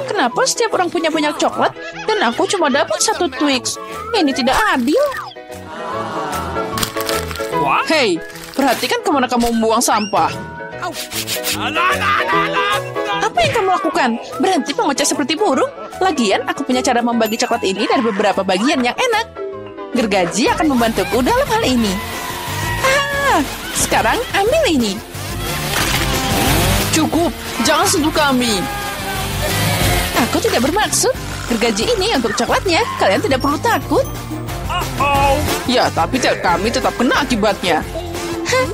Kenapa setiap orang punya banyak coklat dan aku cuma dapat 1 Twix? Ini tidak adil. Hei, perhatikan kemana kamu membuang sampah. Apa yang kamu lakukan? Berhenti mengoceh seperti burung. Lagian, aku punya cara membagi coklat ini dari beberapa bagian yang enak. Gergaji akan membantuku dalam hal ini. Sekarang ambil ini. Cukup, jangan sentuh kami. Aku tidak bermaksud. Gergaji ini untuk coklatnya. Kalian tidak perlu takut. Ya, tapi kami tetap kena akibatnya.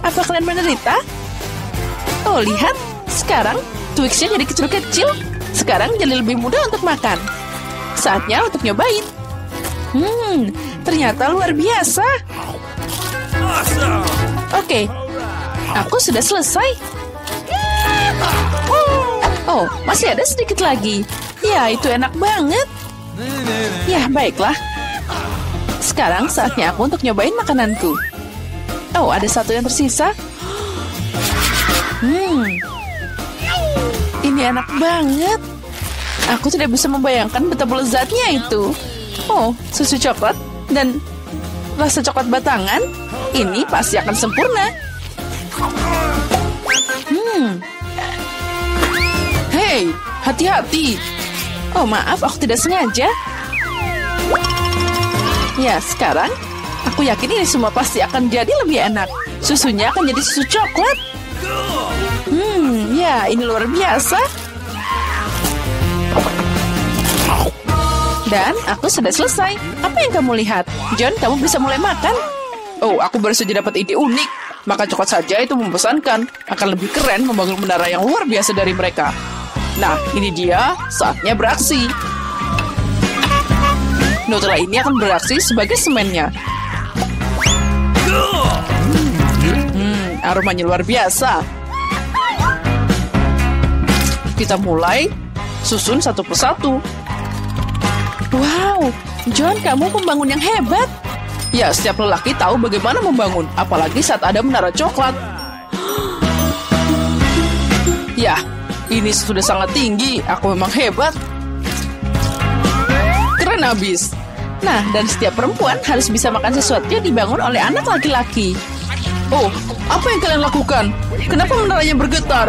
Apa kalian menderita? Oh, lihat. Sekarang Twix-nya jadi kecil-kecil. Sekarang jadi lebih mudah untuk makan. Saatnya untuk nyobain. Ternyata luar biasa. Oke, aku sudah selesai. Oh, masih ada sedikit lagi. Ya, itu enak banget. Ya, baiklah. Sekarang saatnya aku untuk nyobain makananku. Oh, ada satu yang tersisa. Ini enak banget. Aku tidak bisa membayangkan betapa lezatnya itu. Oh, susu coklat dan rasa coklat batangan. Ini pasti akan sempurna. Hei, hati-hati. Oh, maaf, aku tidak sengaja. Ya, sekarang aku yakin ini semua pasti akan jadi lebih enak. Susunya akan jadi susu coklat. Ya, ini luar biasa. Dan aku sudah selesai. Apa yang kamu lihat? John, kamu bisa mulai makan. Oh, aku baru saja dapat ide unik. Maka coklat saja itu membosankan. Akan lebih keren membangun menara yang luar biasa dari mereka. Nah, ini dia. Saatnya beraksi. Nutella ini akan beraksi sebagai semennya. Aromanya luar biasa. Kita mulai susun satu persatu. Wow, John, kamu pembangun yang hebat. Ya, setiap lelaki tahu bagaimana membangun, apalagi saat ada menara coklat. Ya, ini sudah sangat tinggi. Aku memang hebat. Keren abis. Nah, dan setiap perempuan harus bisa makan sesuatu yang dibangun oleh anak laki-laki. Oh, apa yang kalian lakukan? Kenapa menaranya bergetar?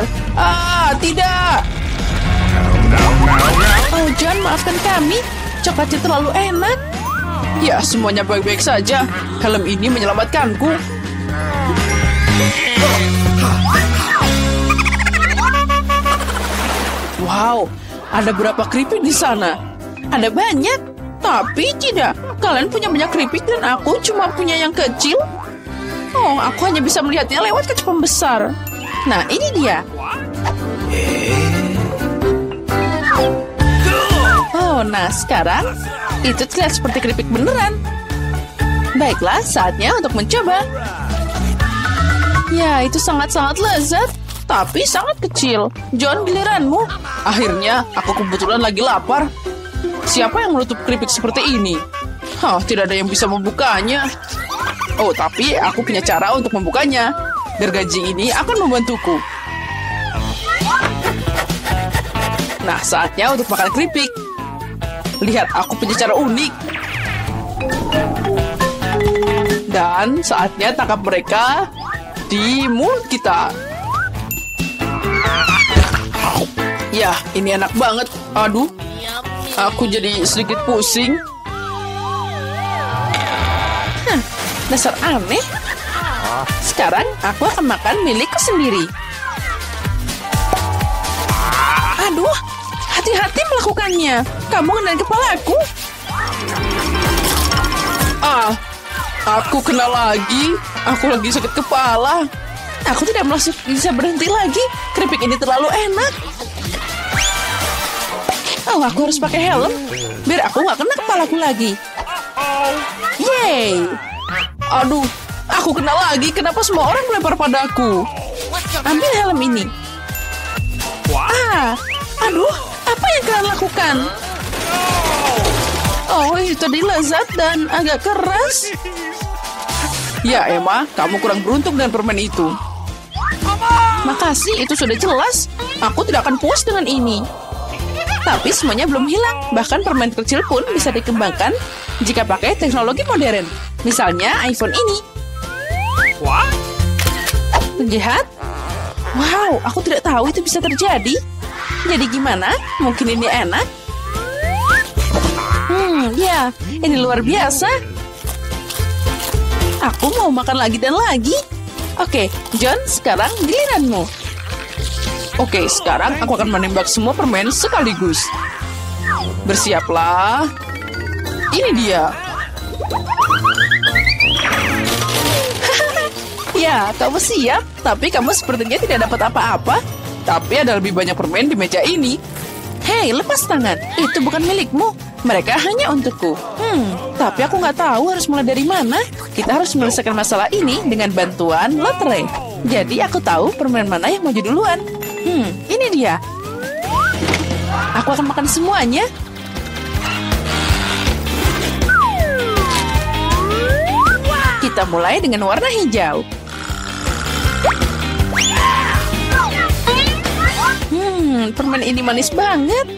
Tidak. Oh, John, maafkan kami. Coklatnya terlalu enak. Ya, semuanya baik-baik saja. Helm ini menyelamatkanku. Wow, ada berapa keripik di sana? Ada banyak, tapi tidak. Kalian punya banyak keripik dan aku cuma punya yang kecil. Oh, aku hanya bisa melihatnya lewat kaca pembesar. Nah, ini dia. Oh, nah sekarang itu terlihat seperti keripik beneran. Baiklah, saatnya untuk mencoba. Ya, itu sangat-sangat lezat, tapi sangat kecil. John, giliranmu. Akhirnya, aku kebetulan lagi lapar. Siapa yang menutup keripik seperti ini? Tidak ada yang bisa membukanya. Oh, tapi aku punya cara untuk membukanya. Gergaji ini akan membantuku. Nah, saatnya untuk makan keripik. Lihat, aku punya cara unik. Dan saatnya tangkap mereka di mulut kita. Ya, ini enak banget. Aduh, aku jadi sedikit pusing. Dasar aneh. Sekarang aku akan makan milikku sendiri. Aduh, hati-hati melakukannya. Kamu ngenain kepalaku. Aku kena lagi. Aku lagi sakit kepala. Aku tidak bisa berhenti lagi. Keripik ini terlalu enak. Oh, aku harus pakai helm biar aku nggak kena kepalaku lagi. Yeay. Aduh, aku kena lagi. Kenapa semua orang melempar padaku? Ambil helm ini. Aduh, apa yang kalian lakukan? Oh, itu tadi lezat dan agak keras. Ya, Emma, kamu kurang beruntung dengan permen itu. Makasih, itu sudah jelas. Aku tidak akan puas dengan ini. Tapi semuanya belum hilang. Bahkan permen kecil pun bisa dikembangkan jika pakai teknologi modern. Misalnya iPhone ini. Penjahat? Wow, aku tidak tahu itu bisa terjadi. Jadi gimana? Mungkin ini enak? Ya, ini luar biasa. Aku mau makan lagi dan lagi. Oke, John, sekarang giliranmu. Oke, sekarang aku akan menembak semua permen sekaligus. Bersiaplah. Ini dia. Ya, kamu siap. Tapi kamu sepertinya tidak dapat apa-apa. Tapi ada lebih banyak permen di meja ini. Hei, lepas tangan. Itu bukan milikmu. Mereka hanya untukku. Tapi aku nggak tahu harus mulai dari mana. Kita harus menyelesaikan masalah ini dengan bantuan lotre. Jadi aku tahu permen mana yang maju duluan. Ini dia. Aku akan makan semuanya. Kita mulai dengan warna hijau. Permen ini manis banget.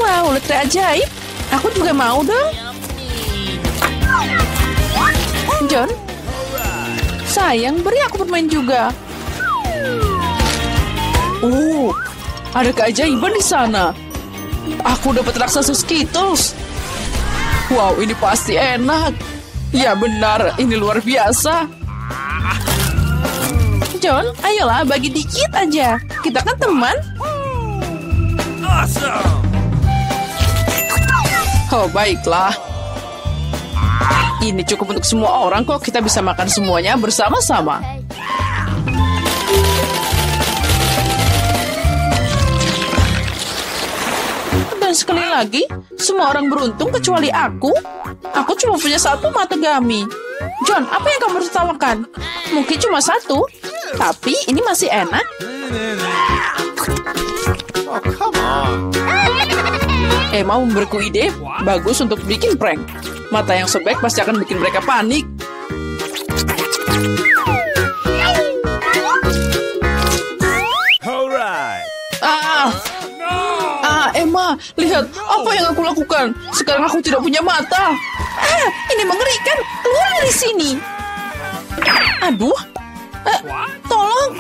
Wow, lotre ajaib. Aku juga mau dong. John, sayang, beri aku permen juga. Oh, ada keajaiban di sana. Aku dapat raksasa Skittles. Wow, ini pasti enak. Ya benar, ini luar biasa. John, ayolah bagi dikit aja. Kita kan teman. Oh, baiklah. Ini cukup untuk semua orang kok. Kita bisa makan semuanya bersama-sama. Dan sekali lagi, semua orang beruntung kecuali aku. Aku cuma punya satu mata gami. John, apa yang kamu tertawakan? Mungkin cuma satu, tapi ini masih enak. Oh, come on. Emma memberiku ide bagus untuk bikin prank. Mata yang sobek pasti akan bikin mereka panik. Alright. Emma, lihat apa yang aku lakukan. Sekarang aku tidak punya mata. Ini mengerikan. Keluar dari sini. Aduh. Tolong.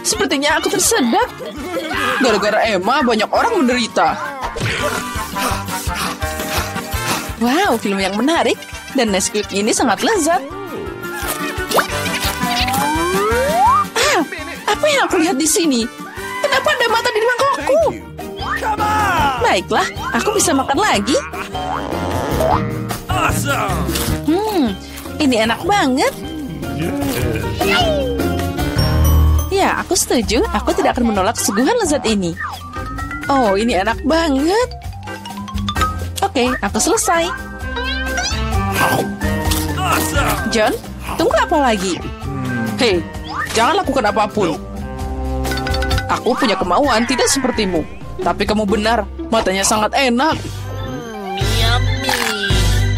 Sepertinya aku tersedak. Gara-gara Emma, banyak orang menderita. Wow, film yang menarik. Dan Nesquik ini sangat lezat. Apa yang aku lihat di sini? Kenapa ada mata di mangkokku? Come on. Baiklah, aku bisa makan lagi. Awesome. Ini enak banget. Ya, aku setuju. Aku tidak akan menolak suguhan lezat ini. Oh, ini enak banget. Oke, aku selesai. Awesome. John, tunggu apa lagi? Hei, jangan lakukan apapun. Aku punya kemauan tidak sepertimu. Tapi kamu benar, matanya sangat enak.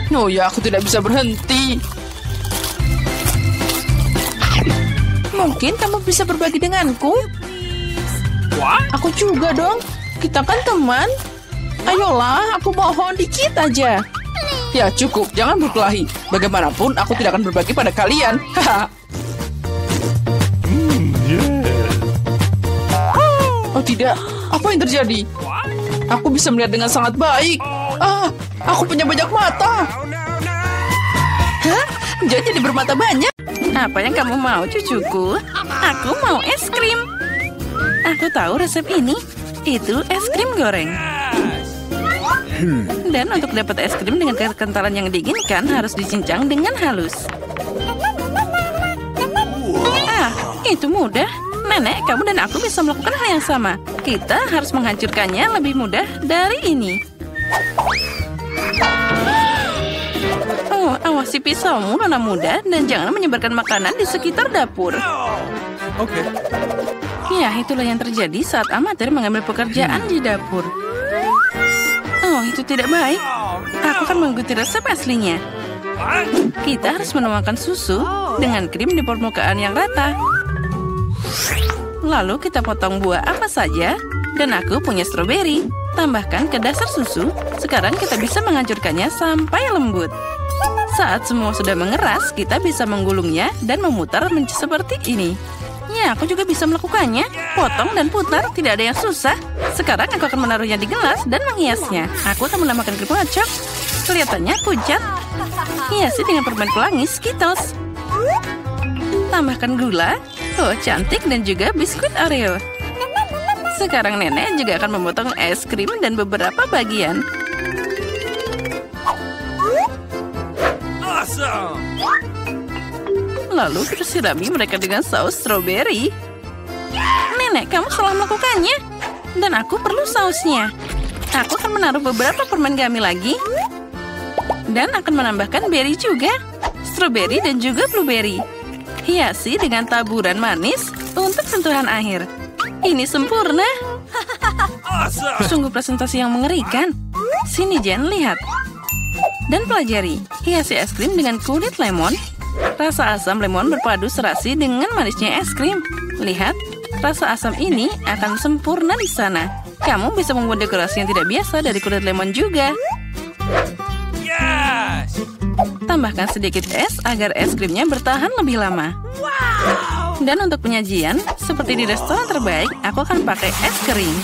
Oh ya, aku tidak bisa berhenti. Mungkin kamu bisa berbagi denganku. What? Aku juga dong. Kita kan teman. Ayolah, aku mohon dikit aja. Ya cukup, jangan berkelahi. Bagaimanapun, aku tidak akan berbagi pada kalian. Oh tidak, apa yang terjadi? Aku bisa melihat dengan sangat baik. Aku punya banyak mata. Hah? Jadi bermata banyak? Apa yang kamu mau, cucuku? Aku mau es krim. Aku tahu resep ini. Itu es krim goreng. Dan untuk dapat es krim dengan kekentalan yang diinginkan harus dicincang dengan halus. Itu mudah. Nenek, kamu dan aku bisa melakukan hal yang sama. Kita harus menghancurkannya lebih mudah dari ini. Oh, awasi pisaumu, nona muda, dan jangan menyebarkan makanan di sekitar dapur. Oke. Ya, itulah yang terjadi saat amatir mengambil pekerjaan di dapur. Oh, itu tidak baik. Aku akan mengikuti resep aslinya. Kita harus menuangkan susu dengan krim di permukaan yang rata. Lalu kita potong buah apa saja. Dan aku punya stroberi. Tambahkan ke dasar susu. Sekarang kita bisa menghancurkannya sampai lembut. Saat semua sudah mengeras, kita bisa menggulungnya dan memutar seperti ini. Ya, aku juga bisa melakukannya. Potong dan putar, tidak ada yang susah. Sekarang aku akan menaruhnya di gelas dan menghiasnya. Aku akan menambahkan krim kocok. Kelihatannya pucat. Hiasi dengan permen pelangi Skittles. Tambahkan gula. Oh, cantik, dan juga biskuit Oreo. Sekarang nenek juga akan memotong es krim dan beberapa bagian. Awesome! Lalu kita sirami mereka dengan saus stroberi. Nenek, kamu salah melakukannya. Dan aku perlu sausnya. Aku akan menaruh beberapa permen gummy lagi. Dan akan menambahkan berry juga. Stroberi dan juga blueberry. Hiasi dengan taburan manis untuk sentuhan akhir. Ini sempurna. Awesome! Sungguh presentasi yang mengerikan. Sini Jen, lihat. Dan pelajari. Hiasi es krim dengan kulit lemon. Rasa asam lemon berpadu serasi dengan manisnya es krim. Lihat, rasa asam ini akan sempurna di sana. Kamu bisa membuat dekorasi yang tidak biasa dari kulit lemon juga. Yes! Tambahkan sedikit es agar es krimnya bertahan lebih lama. Dan untuk penyajian, seperti di restoran terbaik, aku akan pakai es kering.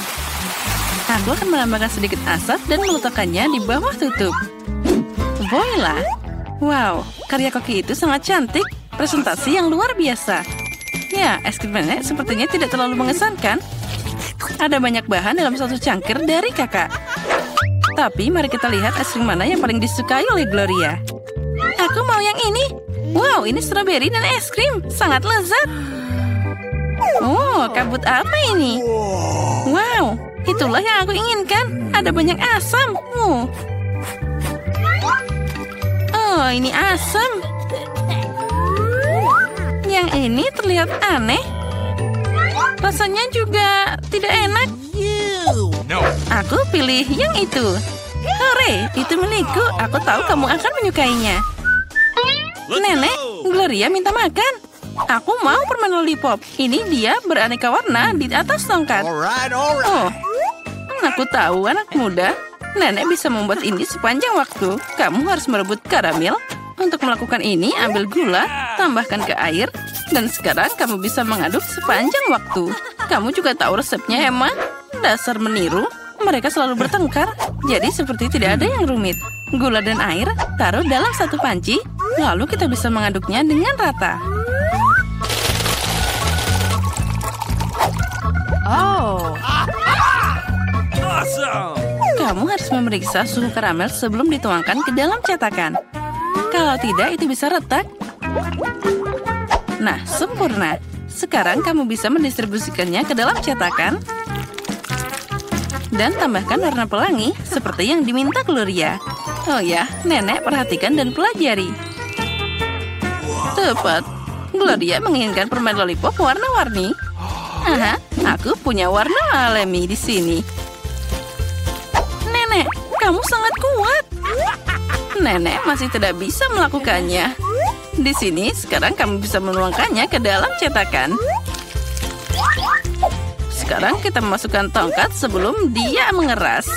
Aku akan menambahkan sedikit asap dan meletakkannya di bawah tutup. Voila! Wow, karya koki itu sangat cantik. Presentasi yang luar biasa. Ya, es krim nenek sepertinya tidak terlalu mengesankan. Ada banyak bahan dalam satu cangkir dari kakak. Tapi mari kita lihat es krim mana yang paling disukai oleh Gloria. Aku mau yang ini. Wow, ini stroberi dan es krim. Sangat lezat. Oh, kabut apa ini? Wow, itulah yang aku inginkan. Ada banyak asam. Oh, ini asam. Yang ini terlihat aneh. Rasanya juga tidak enak. No. Aku pilih yang itu. Hore, itu milikku. Aku tahu kamu akan menyukainya. Nenek, Gloria minta makan. Aku mau permen lollipop. Ini dia beraneka warna di atas tongkat. Oh, aku tahu anak muda. Nenek bisa membuat ini sepanjang waktu. Kamu harus merebut karamel. Untuk melakukan ini, ambil gula, tambahkan ke air, dan sekarang kamu bisa mengaduk sepanjang waktu. Kamu juga tahu resepnya, Emma? Dasar meniru. Mereka selalu bertengkar, jadi seperti tidak ada yang rumit. Gula dan air taruh dalam satu panci, lalu kita bisa mengaduknya dengan rata. Oh, Awesome! kamu harus memeriksa suhu karamel sebelum dituangkan ke dalam cetakan. Kalau tidak, itu bisa retak. Nah, sempurna. Sekarang kamu bisa mendistribusikannya ke dalam cetakan. Dan tambahkan warna pelangi seperti yang diminta Gloria. Oh ya, nenek perhatikan dan pelajari. Tepat. Gloria menginginkan permen lollipop warna-warni. Aha, aku punya warna alami di sini. Nenek, kamu sangat kuat. Nenek masih tidak bisa melakukannya. Di sini, sekarang kamu bisa menuangkannya ke dalam cetakan. Sekarang kita memasukkan tongkat sebelum dia mengeras.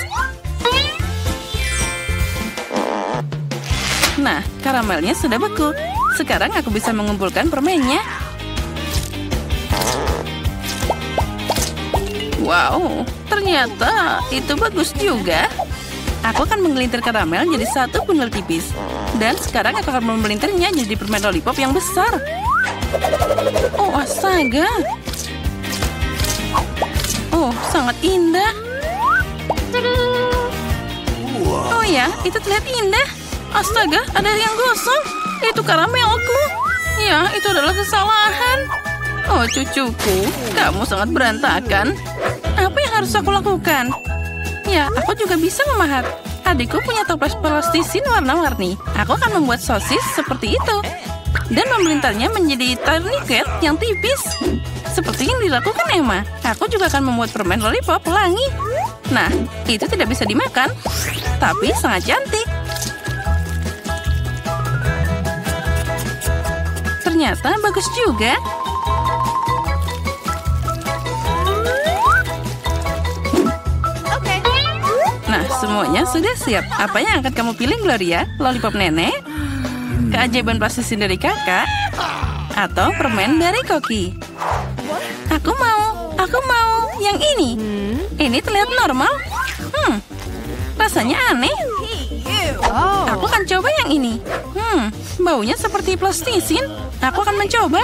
Nah, karamelnya sudah beku. Sekarang aku bisa mengumpulkan permennya. Wow, ternyata itu bagus juga. Aku akan menggelintir karamel jadi satu bundel tipis. Dan sekarang aku akan memelintirnya jadi permen lollipop yang besar. Oh, astaga. Oh, sangat indah. Oh ya, itu terlihat indah. Astaga, ada yang gosong. Itu karamelku. Ya, itu adalah kesalahan. Oh, cucuku, kamu sangat berantakan. Apa yang harus aku lakukan? Ya, aku juga bisa memahat. Adikku punya toples plastisin warna-warni. Aku akan membuat sosis seperti itu. Dan memelintarnya menjadi tourniquet yang tipis. Seperti yang dilakukan Emma. Aku juga akan membuat permen lollipop pelangi. Nah, itu tidak bisa dimakan. Tapi sangat cantik. Ternyata bagus juga. Semuanya sudah siap. Apa yang akan kamu pilih, Gloria? Lollipop nenek? Keajaiban plastisin dari kakak? Atau permen dari Koki? Aku mau yang ini. Ini terlihat normal. Rasanya aneh. Aku akan coba yang ini. Baunya seperti plastisin. Aku akan mencoba.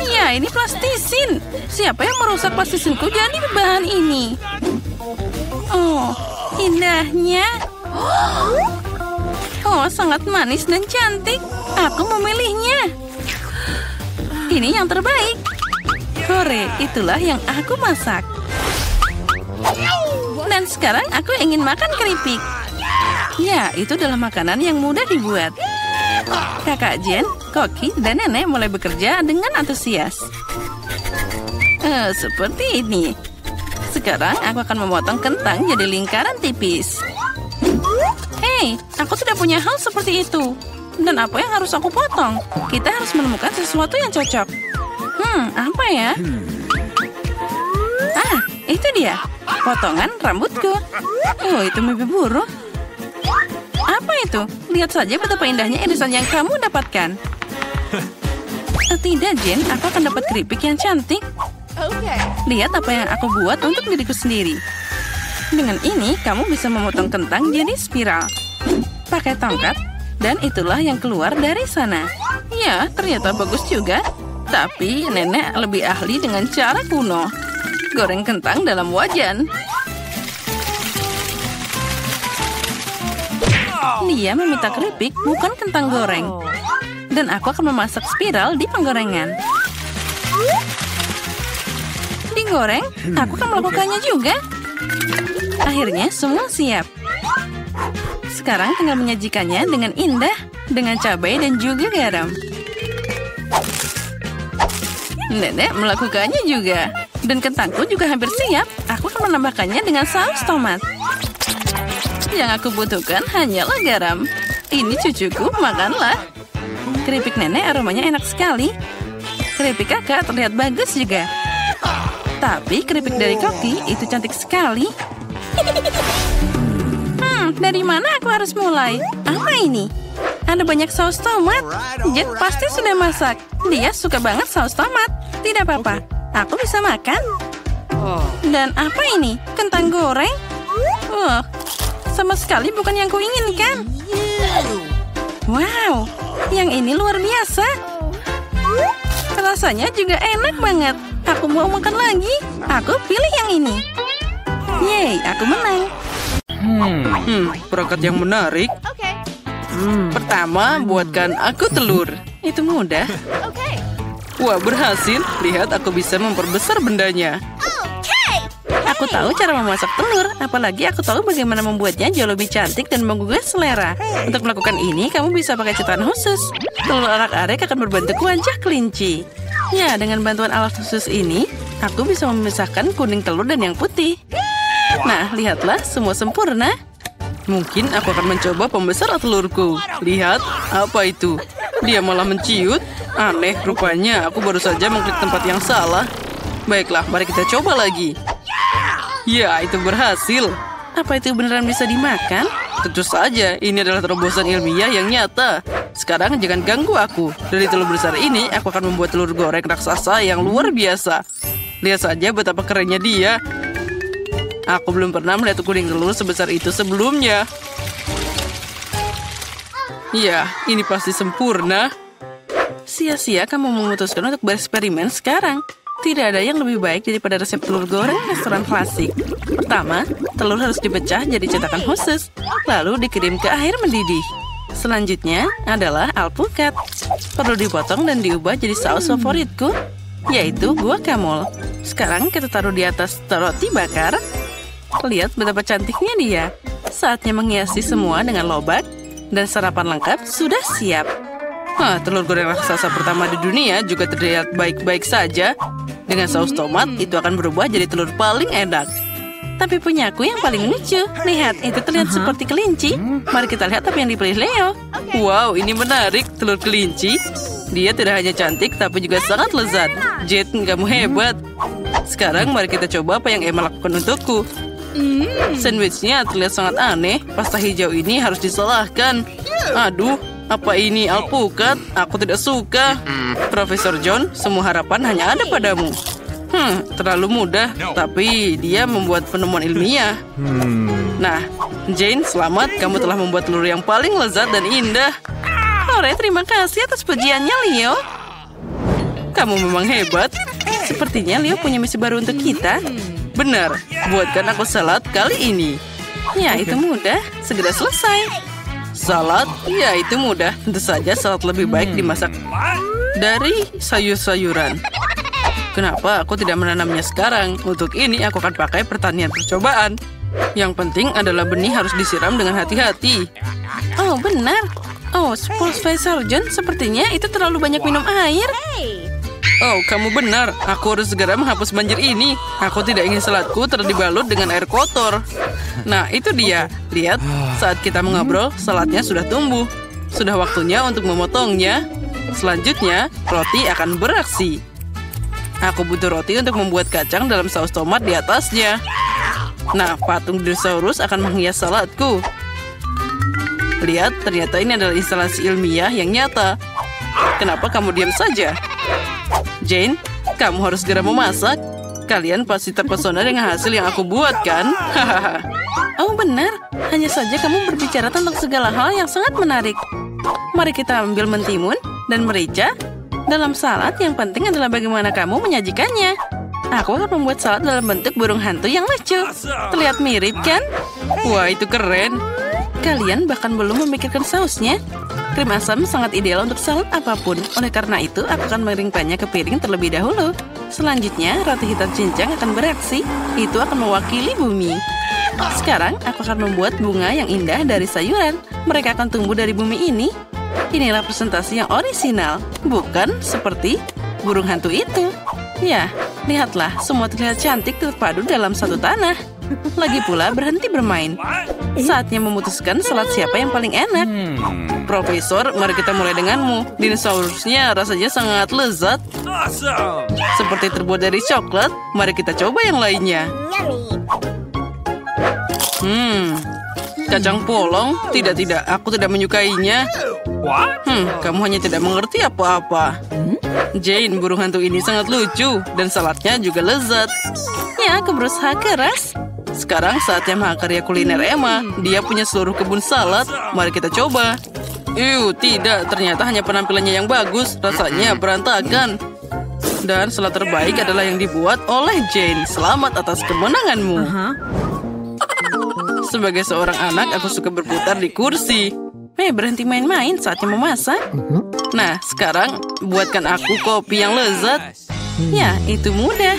Ya, ini plastisin. Siapa yang merusak plastisinku jadi bahan ini? Oh, indahnya. Oh, sangat manis dan cantik. Aku memilihnya. Ini yang terbaik. Hore, itulah yang aku masak. Dan sekarang aku ingin makan keripik. Ya, itu adalah makanan yang mudah dibuat. Kakak Jen, Koki, dan Nenek mulai bekerja dengan antusias. Seperti ini. Sekarang aku akan memotong kentang jadi lingkaran tipis. Hei, aku tidak punya hal seperti itu. Dan apa yang harus aku potong? Kita harus menemukan sesuatu yang cocok. Apa ya? Itu dia. Potongan rambutku. Oh, itu mimpi buruk. Apa itu? Lihat saja betapa indahnya irisan yang kamu dapatkan. Tidak, Jen. Aku akan dapat keripik yang cantik. Lihat apa yang aku buat untuk diriku sendiri. Dengan ini, kamu bisa memotong kentang jadi spiral. Pakai tongkat. Dan itulah yang keluar dari sana. Ya, ternyata bagus juga. Tapi nenek lebih ahli dengan cara kuno. Goreng kentang dalam wajan. Dia meminta keripik, bukan kentang goreng. Dan aku akan memasak spiral di penggorengan. Digoreng, aku akan melakukannya juga. Akhirnya semua siap. Sekarang tinggal menyajikannya dengan indah, dengan cabai dan juga garam. Nenek melakukannya juga. Dan kentangku juga hampir siap. Aku akan menambahkannya dengan saus tomat. Yang aku butuhkan hanyalah garam. Ini cucuku, makanlah. Keripik nenek aromanya enak sekali. Keripik kakak terlihat bagus juga. Tapi keripik dari Koki itu cantik sekali. Dari mana aku harus mulai? Apa ini? Ada banyak saus tomat. Jen pasti sudah masak. Dia suka banget saus tomat. Tidak apa-apa, aku bisa makan. Dan apa ini? Kentang goreng? Wah, sama sekali bukan yang kuinginkan. Wow, yang ini luar biasa. Rasanya juga enak banget. Aku mau makan lagi. Aku pilih yang ini. Yeay, aku menang. Perangkat yang menarik. Pertama, buatkan aku telur. Itu mudah. Wah, berhasil. Lihat, aku bisa memperbesar bendanya. Aku tahu cara memasak telur. Apalagi aku tahu bagaimana membuatnya jauh lebih cantik dan menggugah selera. Untuk melakukan ini, kamu bisa pakai cetakan khusus. Telur arak-arik akan berbentuk wajah kelinci. Ya, dengan bantuan alat khusus ini, aku bisa memisahkan kuning telur dan yang putih. Nah, lihatlah, semua sempurna. Mungkin aku akan mencoba pembesar telurku. Lihat, apa itu? Dia malah menciut. Aneh, rupanya aku baru saja mengklik tempat yang salah. Baiklah, mari kita coba lagi. Ya, itu berhasil. Apa itu beneran bisa dimakan? Tentu saja, ini adalah terobosan ilmiah yang nyata. Sekarang jangan ganggu aku. Dari telur besar ini, aku akan membuat telur goreng raksasa yang luar biasa. Lihat saja betapa kerennya dia. Aku belum pernah melihat kuning telur sebesar itu sebelumnya. Ya, ini pasti sempurna. Sia-sia kamu memutuskan untuk bereksperimen sekarang. Tidak ada yang lebih baik daripada resep telur goreng restoran klasik. Pertama, telur harus dipecah jadi cetakan khusus, lalu dikirim ke air mendidih. Selanjutnya adalah alpukat. Perlu dipotong dan diubah jadi saus favoritku, yaitu guacamole. Sekarang kita taruh di atas roti bakar. Lihat betapa cantiknya dia. Saatnya menghiasi semua dengan lobak. Dan sarapan lengkap sudah siap. Telur goreng raksasa pertama di dunia juga terlihat baik-baik saja. Dengan saus tomat, itu akan berubah jadi telur paling enak. Tapi punyaku yang paling lucu. Lihat, itu terlihat seperti kelinci. Mari kita lihat apa yang dipilih Leo. Wow, ini menarik, telur kelinci. Dia tidak hanya cantik, tapi juga sangat lezat. Jet, kamu hebat. Sekarang mari kita coba apa yang Emma lakukan untukku. Sandwichnya terlihat sangat aneh. Pasta hijau ini harus disalahkan. Aduh, apa ini alpukat? Aku tidak suka. Profesor John, semua harapan hanya ada padamu. Terlalu mudah, tapi dia membuat penemuan ilmiah. Nah, Jane, selamat. Kamu telah membuat telur yang paling lezat dan indah. Ore, terima kasih atas pujiannya, Leo. Kamu memang hebat. Sepertinya Leo punya misi baru untuk kita. Benar, buatkan aku salad kali ini. Ya, itu mudah. Segera selesai. Salad? Ya, itu mudah. Tentu saja salad lebih baik dimasak dari sayur-sayuran. Kenapa aku tidak menanamnya sekarang? Untuk ini aku akan pakai pertanian percobaan. Yang penting adalah benih harus disiram dengan hati-hati. Oh, benar. Oh, Profesor John, sepertinya itu terlalu banyak minum air. Oh, kamu benar. Aku harus segera menghapus banjir ini. Aku tidak ingin saladku terdibalut dengan air kotor. Nah, itu dia. Lihat, saat kita mengobrol, saladnya sudah tumbuh. Sudah waktunya untuk memotongnya. Selanjutnya, roti akan beraksi. Aku butuh roti untuk membuat kacang dalam saus tomat di atasnya. Nah, patung dinosaurus akan menghias saladku. Lihat, ternyata ini adalah instalasi ilmiah yang nyata. Kenapa kamu diam saja? Jane, kamu harus segera memasak. Kalian pasti terpesona dengan hasil yang aku buat, kan? Oh, benar. Hanya saja kamu berbicara tentang segala hal yang sangat menarik. Mari kita ambil mentimun dan merica. Dalam salad, yang penting adalah bagaimana kamu menyajikannya. Aku akan membuat salad dalam bentuk burung hantu yang lucu. Terlihat mirip, kan? Wah, itu keren. Kalian bahkan belum memikirkan sausnya. Krim asam sangat ideal untuk salad apapun. Oleh karena itu, aku akan mengeringkannya ke piring terlebih dahulu. Selanjutnya, roti hitam cincang akan beraksi. Itu akan mewakili bumi. Sekarang, aku akan membuat bunga yang indah dari sayuran. Mereka akan tumbuh dari bumi ini. Inilah presentasi yang orisinal. Bukan seperti burung hantu itu. Ya, lihatlah. Semua terlihat cantik terpadu dalam satu tanah. Lagi pula, berhenti bermain. Saatnya memutuskan salad siapa yang paling enak. Profesor, mari kita mulai denganmu. Dinosaurusnya rasanya sangat lezat. Awesome! Seperti terbuat dari coklat. Mari kita coba yang lainnya. Kacang polong? Tidak, aku tidak menyukainya. What? Kamu hanya tidak mengerti apa-apa. Jane, burung hantu ini sangat lucu. Dan saladnya juga lezat. Ya, aku berusaha keras. Sekarang saatnya mahakarya kuliner Emma. Dia punya seluruh kebun salad. Mari kita coba. Tidak. Ternyata hanya penampilannya yang bagus. Rasanya berantakan. Dan salad terbaik adalah yang dibuat oleh Jane. Selamat atas kemenanganmu. Sebagai seorang anak, aku suka berputar di kursi. Berhenti main-main, saatnya memasak. Nah, sekarang buatkan aku kopi yang lezat. Ya, itu mudah.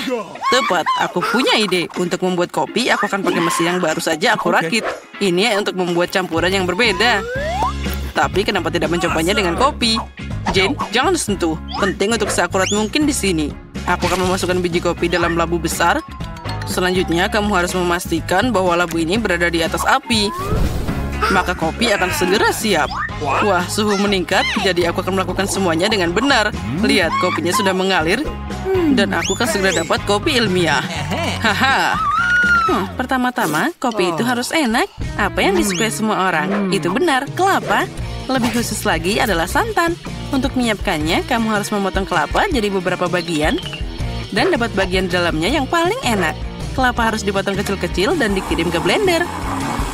Tepat, aku punya ide. Untuk membuat kopi, aku akan pakai mesin yang baru saja aku rakit. Ini untuk membuat campuran yang berbeda. Tapi kenapa tidak mencobanya dengan kopi? Jane, jangan sentuh. Penting untuk seakurat mungkin di sini. Aku akan memasukkan biji kopi dalam labu besar. Selanjutnya, kamu harus memastikan bahwa labu ini berada di atas api. Maka kopi akan segera siap. Wah, suhu meningkat, jadi aku akan melakukan semuanya dengan benar. Lihat, kopinya sudah mengalir. Dan aku akan segera dapat kopi ilmiah. Haha. Pertama-tama, kopi itu harus enak. Apa yang disukai semua orang? Itu benar, kelapa. Lebih khusus lagi adalah santan. Untuk menyiapkannya, kamu harus memotong kelapa jadi beberapa bagian. Dan dapat bagian dalamnya yang paling enak. Kelapa harus dipotong kecil-kecil dan dikirim ke blender.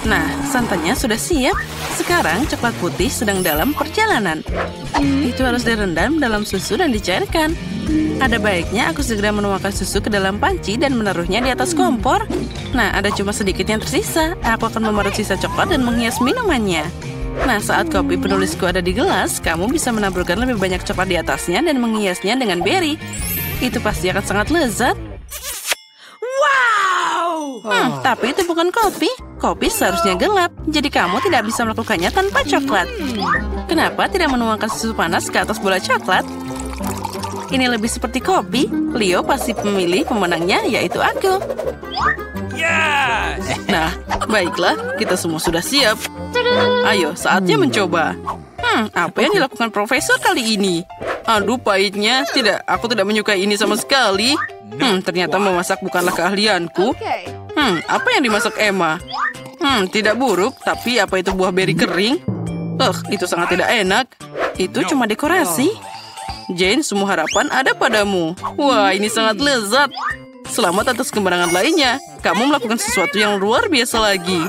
Nah, santannya sudah siap. Sekarang coklat putih sedang dalam perjalanan. Itu harus direndam dalam susu dan dicairkan. Ada baiknya aku segera menuangkan susu ke dalam panci dan menaruhnya di atas kompor. Nah, ada cuma sedikit yang tersisa. Aku akan memarut sisa coklat dan menghias minumannya. Nah, saat kopi penulisku ada di gelas, kamu bisa menaburkan lebih banyak coklat di atasnya dan menghiasnya dengan beri. Itu pasti akan sangat lezat. Tapi itu bukan kopi. Kopi seharusnya gelap, jadi kamu tidak bisa melakukannya tanpa coklat. Kenapa tidak menuangkan susu panas ke atas bola coklat? Ini lebih seperti kopi. Leo pasti memilih pemenangnya, yaitu aku. Yes! Nah, baiklah, kita semua sudah siap. Ayo, saatnya mencoba. Apa yang dilakukan profesor kali ini? Aduh, pahitnya. Tidak, aku tidak menyukai ini sama sekali. Ternyata memasak bukanlah keahlianku. Apa yang dimasak Emma? Tidak buruk, tapi apa itu buah beri kering? Itu sangat tidak enak. Itu cuma dekorasi. Jane, semua harapan ada padamu. Wah, ini sangat lezat. Selamat atas kemenangan lainnya. Kamu melakukan sesuatu yang luar biasa lagi.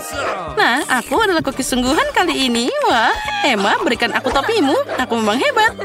Nah, aku adalah koki sungguhan kali ini. Wah, Emma, berikan aku topimu. Aku memang hebat.